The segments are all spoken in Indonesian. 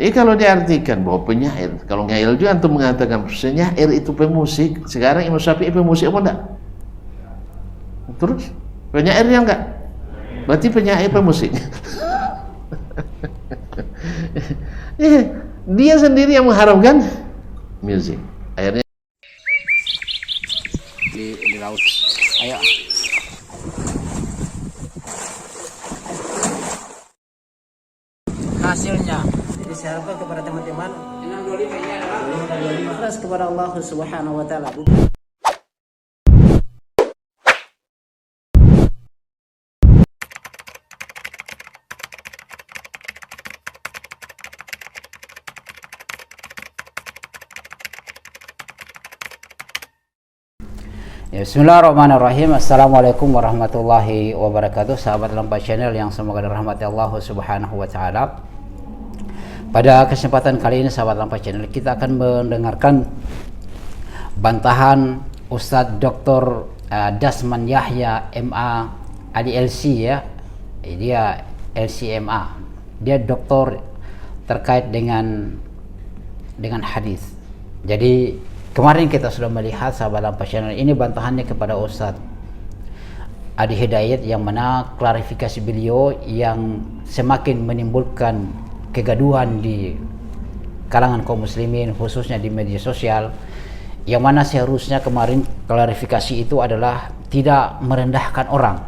Kalau diartikan bahwa penyair, kalau Ngayal juga antum mengatakan penyair itu pemusik, sekarang Imam Syafi'i pemusik apa enggak? Terus penyairnya enggak? Berarti penyair pemusik. Dia sendiri yang mengharamkan musik. Akhirnya di laut. Ayo. Hasilnya diharapkan kepada teman-teman ikhlas kepada Allah Subhanahu wa taala. Ya, bismillahirrahmanirrahim. Assalamualaikum warahmatullahi wabarakatuh. Sahabat Lampai Channel yang semoga dirahmati Allah Subhanahu wa taala. Pada kesempatan kali ini sahabat Lampai Channel, kita akan mendengarkan bantahan Ustadz Dr. Dasman Yahya MA Ali LC ya. Dia LCMA. Dia doktor terkait dengan hadis. Jadi kemarin kita sudah melihat sahabat Lampai Channel, ini bantahannya kepada Ustadz Adi Hidayat, yang mana klarifikasi beliau yang semakin menimbulkan kegaduhan di kalangan kaum muslimin, khususnya di media sosial, yang mana seharusnya kemarin klarifikasi itu adalah tidak merendahkan orang,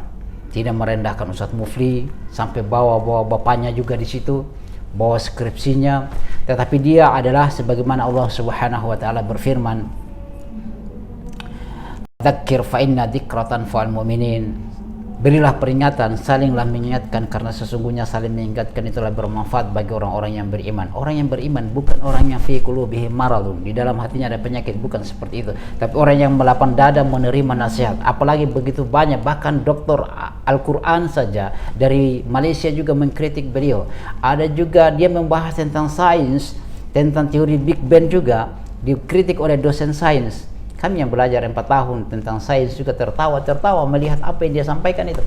tidak merendahkan Ustadz Mufli sampai bawa bapaknya juga di situ, bawa skripsinya, tetapi dia adalah sebagaimana Allah Subhanahu wa taala berfirman, "Dzakir fa inna dzikratan fa'al mu'minin." Berilah peringatan, salinglah mengingatkan, karena sesungguhnya saling mengingatkan itulah bermanfaat bagi orang-orang yang beriman. Orang yang beriman bukan orang yang fi qulubihim maradun, di dalam hatinya ada penyakit, bukan seperti itu. Tapi orang yang melapang dada menerima nasihat, apalagi begitu banyak, bahkan doktor Al-Quran saja dari Malaysia juga mengkritik beliau. Ada juga dia membahas tentang sains, tentang teori Big Bang juga, dikritik oleh dosen sains. Kami yang belajar 4 tahun tentang sains juga tertawa melihat apa yang dia sampaikan itu.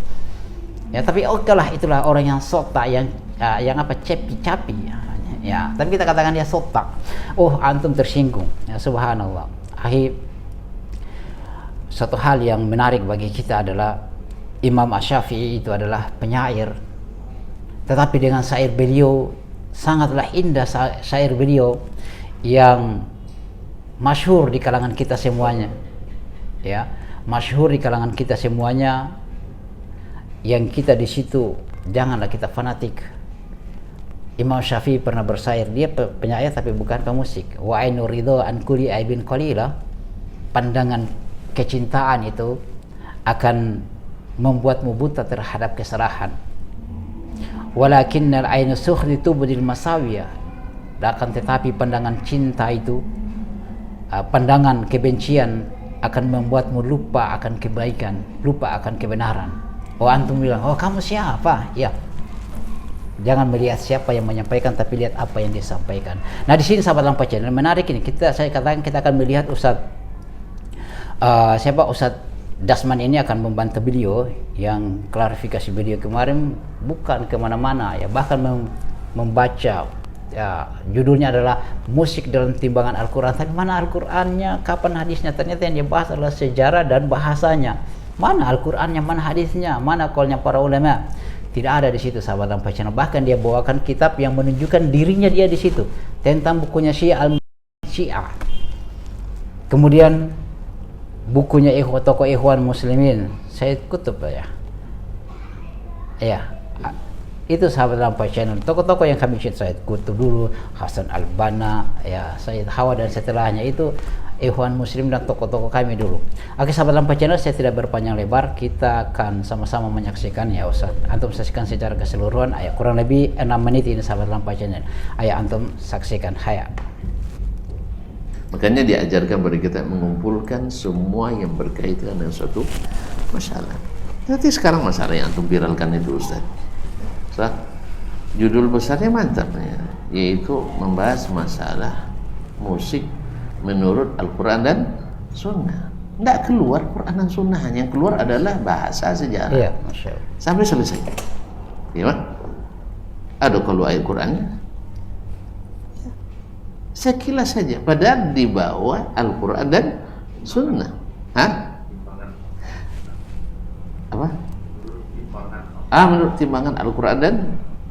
Ya, tapi oke lah, itulah orang yang sotak, yang cepi-capi. Ya, tapi kita katakan dia sotak. Oh, antum tersinggung. Ya, subhanallah. Satu hal yang menarik bagi kita adalah Imam Asy-Syafi'i itu adalah penyair. Tetapi dengan syair beliau sangatlah indah, syair beliau yang masyhur di kalangan kita semuanya, ya, masyhur di kalangan kita semuanya, yang kita di situ janganlah kita fanatik. Imam Syafi'i pernah bersyair, dia penyair tapi bukan pemusik. Wa ainu ridho an kulli aibin qalila, pandangan kecintaan itu akan membuatmu buta terhadap kesalahan. Walakinnal ainu sukhri tubdil masawiya, akan tetapi pandangan cinta itu, pandangan kebencian akan membuatmu lupa akan kebaikan, lupa akan kebenaran. Oh, antum bilang, oh kamu siapa? Ya, jangan melihat siapa yang menyampaikan, tapi lihat apa yang disampaikan. Nah, di sini sahabat Lampai Channel, menarik ini. Saya katakan kita akan melihat Ustadz Dasman ini akan membantu beliau, yang klarifikasi beliau kemarin bukan kemana-mana ya, bahkan membaca. Ya, judulnya adalah musik dalam timbangan Al-Quran, tapi mana Al-Qurannya, kapan hadisnya? Ternyata yang dibahas adalah sejarah dan bahasanya. Mana Al-Qurannya, mana hadisnya, mana qaulnya para ulama? Tidak ada di situ sahabat Lampai Channel. Bahkan dia bawakan kitab yang menunjukkan dirinya dia di situ, tentang bukunya Syiah. Kemudian bukunya tokoh Ikhwan Muslimin, Sayyid Qutb ya. Ya. Itu sahabat Lampai Channel, tokoh-tokoh yang kami cita, Sayyid Qutb dulu, Hasan Al-Banna, ya, Sayyid Hawa, dan setelahnya itu Ikhwan Muslim dan tokoh-tokoh kami dulu. Oke sahabat Lampai Channel, saya tidak berpanjang lebar, kita akan sama-sama menyaksikan ya Ustaz. Antum saksikan secara keseluruhan, kurang lebih 6 menit ini sahabat Lampai Channel. Ayo antum saksikan, haya. makanya diajarkan pada kita mengumpulkan semua yang berkaitan dengan suatu masalah. Nanti sekarang masalah yang antum viralkan itu Ustaz, judul besarnya mantap ya, yaitu membahas masalah musik menurut Al-Quran dan Sunnah. Tidak keluar Quran dan Sunnah, yang keluar adalah bahasa sejarah. Iya, sampai selesai. Gimana? Ada kalau ayat Qurannya, Sekilas saja, padahal di bawah Al-Quran dan Sunnah. Hah? Apa? Menurut timbangan Al-Quran dan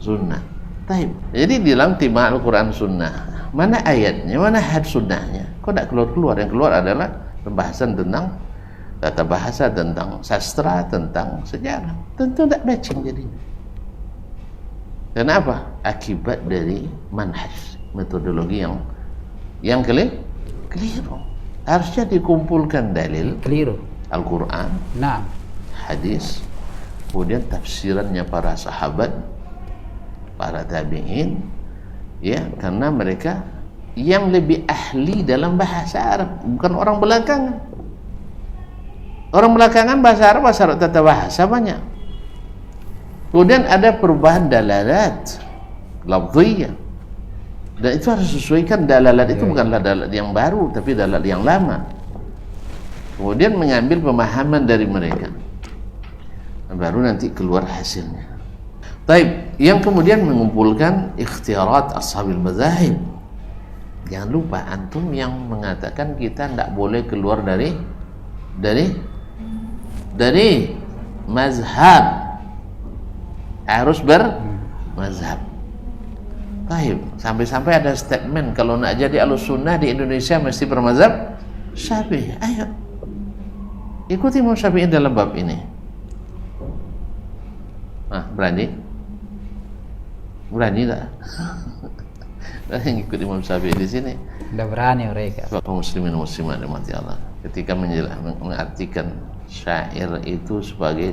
Sunnah. Taib. Jadi di dalam timbangan Al-Quran Sunnah, mana ayatnya, mana hadis sunnahnya? Kok tidak keluar-keluar? Yang keluar adalah pembahasan tentang tata bahasa, tentang sastra, tentang sejarah. Tentu tidak matching jadinya. Kenapa? Akibat dari manhaj, metodologi yang keliru. Harusnya dikumpulkan dalil Keliru. Al-Quran, Nah, hadis, kemudian tafsirannya para sahabat, para tabi'in, ya, karena mereka yang lebih ahli dalam bahasa Arab, bukan orang belakangan. Orang belakangan bahasa Arab tata bahasa banyak. Kemudian ada perubahan dalalat lafziyah, dan itu harus sesuaikan. Dalalat itu bukanlah dalalat yang baru, tapi dalalat yang lama. Kemudian mengambil pemahaman dari mereka, baru nanti keluar hasilnya. Taib, yang kemudian mengumpulkan ikhtiarat ashabil mazahib. Jangan lupa antum yang mengatakan kita tidak boleh keluar dari mazhab, harus bermazhab. Taib, sampai-sampai ada statement kalau nak jadi Ahlussunnah di Indonesia mesti bermazhab Syafi'i. Ayo ikuti Imam Syafi'i dalam bab ini. Berani tak? Yang ikut Imam Syafi'i di sini. tidak berani mereka. Kaum muslimin muslimat dimati Allah, ketika mengartikan syair itu sebagai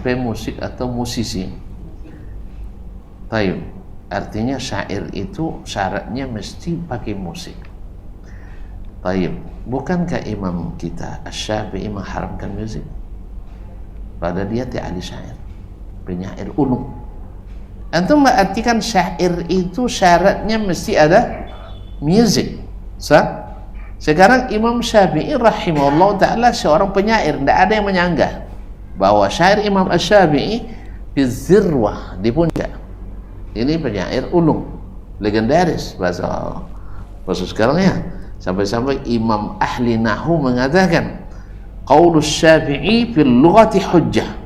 pemusik atau musisi. Taib, artinya syair itu syaratnya mesti pakai musik. Taib, bukankah imam kita Asy-Syafi'i mengharamkan musik? Padahal dia ahli syair, penyair ulung. Antum mengartikan syair itu syaratnya mesti ada musik. Sekarang Imam Syafi'i rahimahullah ta'ala seorang penyair, tidak ada yang menyanggah bahwa syair Imam Asy-Syafi'i bizirwah, di puncak. Ini penyair ulung, legendaris bahasa sekarang ya. Sampai-sampai Imam ahli Nahwu mengatakan qaulus Syafi'i fil lughati hujjah.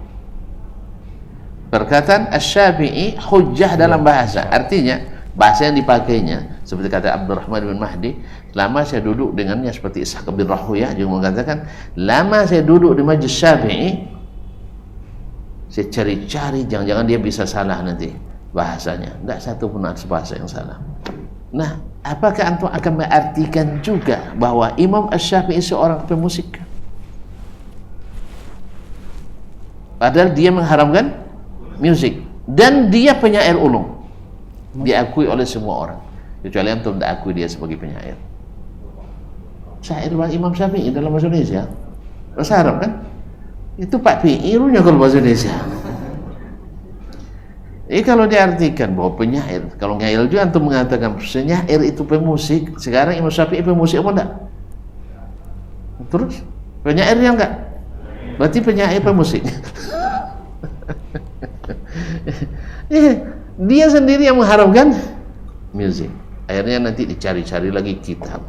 Perkataan Asy-Syafi'i hujjah dalam bahasa, artinya bahasa yang dipakainya, seperti kata Abdurrahman bin Mahdi, lama saya duduk dengannya, seperti Ishaq bin Rahuyah juga mengatakan, lama saya duduk di majlis Syafi'i, saya cari-cari, jangan-jangan dia bisa salah nanti bahasanya. Tidak satu pun bahasa yang salah. Nah, apakah antum akan mengartikan juga bahwa Imam Asy-Syafi'i seorang pemusik? Padahal dia mengharamkan musik, dan dia penyair ulung, diakui oleh semua orang, kecuali antum tidak akui dia sebagai penyair. Syair Imam Syafi'i dalam bahasa Indonesia, bahasa Arab kan? Itu Pak Pi'irunya kalau bahasa Indonesia. Kalau diartikan bahwa penyair, kalau ngail juga antum mengatakan penyair itu pemusik, sekarang Imam Syafi'i pemusik apa enggak? Terus penyairnya enggak? Berarti penyair pemusik. Dia sendiri yang mengharamkan musik. Akhirnya nanti dicari-cari lagi kitab,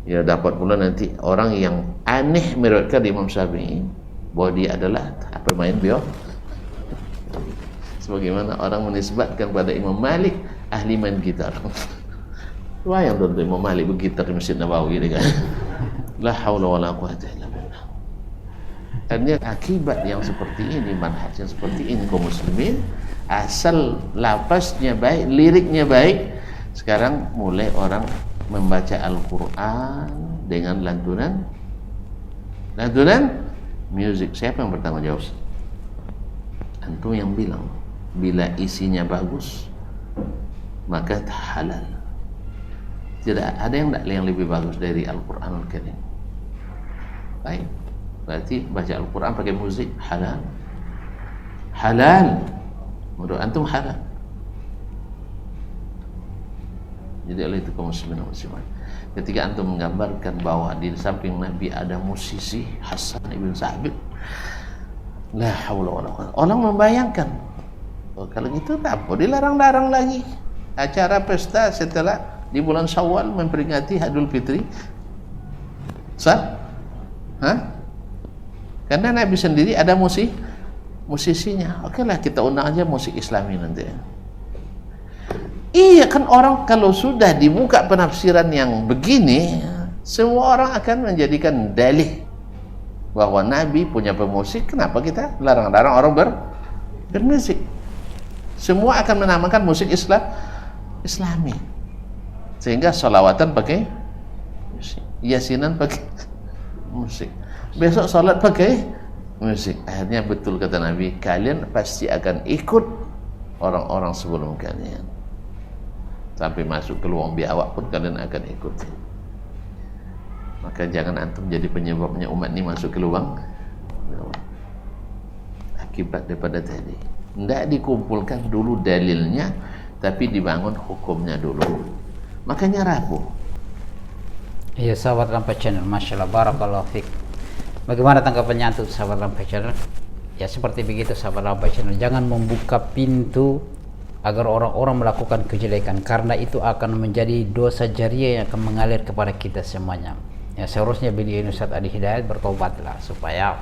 ya dapat pula nanti orang yang aneh meriwayatkan Imam Syafi'i bahwa dia adalah pemain biola, sebagaimana orang menisbatkan pada Imam Malik ahli main gitar. Wah, yang tentu Imam Malik bergitar di Masjid Nabawi gitu kan. La haula wala quwwata illa billah. Karena akibat yang seperti ini, manhaj yang seperti ini kaum muslimin, asal lapasnya baik, liriknya baik, sekarang mulai orang membaca Al-Quran dengan lantunan musik. Siapa yang bertanggung jawab? Antum yang bilang bila isinya bagus maka halal. Tidak ada yang lebih bagus dari Al-Quranul Karim. Baik, berarti baca Al-Quran pakai musik halal. Menurut antum halal. Jadi oleh itu kaum muslimin muslimat, ketika antum menggambarkan bahwa di samping Nabi ada musisi Hasan ibn Sabit, la haula wala quwwata, orang membayangkan, oh, kalau gitu tak apa dilarang-larang lagi. acara pesta setelah di bulan Syawal memperingati Idul Fitri sah? Hah? Karena Nabi sendiri ada musisinya. Oke lah, kita undang aja musik Islami nanti. Iya kan, orang kalau sudah dibuka penafsiran yang begini, semua orang akan menjadikan dalih bahwa Nabi punya pemusik. Kenapa kita larang-larang orang bermusik? Semua akan menamakan musik Islami, sehingga sholawatan pakai musik, yasinan pakai musik, besok sholat pakai musik. Akhirnya betul kata Nabi, kalian pasti akan ikut orang-orang sebelum kalian, sampai masuk ke lubang biawak pun kalian akan ikut. Maka jangan antum jadi penyebabnya umat ini masuk ke lubang biawak. Akibat daripada tadi, tidak dikumpulkan dulu dalilnya, tapi dibangun hukumnya dulu. Makanya rapuh. Iya, sahabat Lampai Channel, Masya Allah, barakallahu fiik. Bagaimana tanggapannya untuk sahabat Lampai Channel? Ya seperti begitu sahabat Lampai Channel, jangan membuka pintu agar orang-orang melakukan kejelekan, karena itu akan menjadi dosa jariah yang akan mengalir kepada kita semuanya. Ya seharusnya beliau Ustaz Adi Hidayat bertobatlah, supaya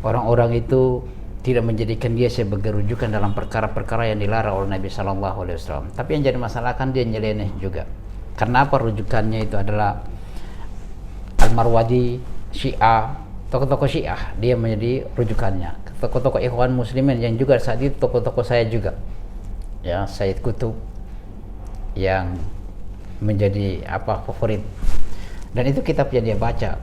orang-orang itu tidak menjadikan dia sebagai rujukan dalam perkara-perkara yang dilarang oleh Nabi Sallallahu Alaihi Wasallam. Tapi yang jadi masalah kan dia nyeleneh juga. Karena apa? Rujukannya itu adalah Al-Marwadi, Syiah, tokoh-tokoh Syiah, dia menjadi rujukannya. Tokoh-tokoh Ikhwan Muslimin yang juga saat itu tokoh-tokoh saya juga, ya Sayyid Qutb yang menjadi favorit, dan itu kitab yang dia baca.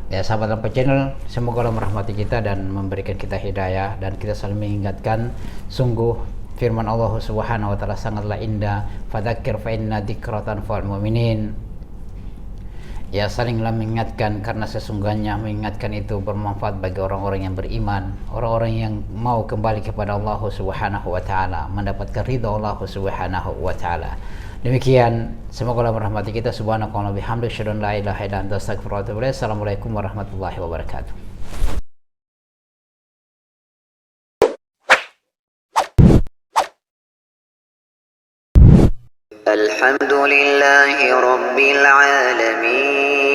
Ya sahabat Lampai Channel, semoga Allah merahmati kita dan memberikan kita hidayah, dan kita saling mengingatkan, sungguh firman Allah Subhanahu wa taala sangatlah indah, fadzakir fa inna dzikra tanfa'ul mu'minin. Ya salinglah mengingatkan, karena sesungguhnya mengingatkan itu bermanfaat bagi orang-orang yang beriman, orang-orang yang mau kembali kepada Allah Subhanahu wa taala, mendapatkan ridha Allah Subhanahu wa taala. Demikian, semoga Allah merahmati kita. Subhanakallahumma wa bihamdika, asyhadu an la ilaha illa anta, astaghfiruka wa atubu ilaik. Assalamualaikum warahmatullahi wabarakatuh. الحمد لله رب العالمين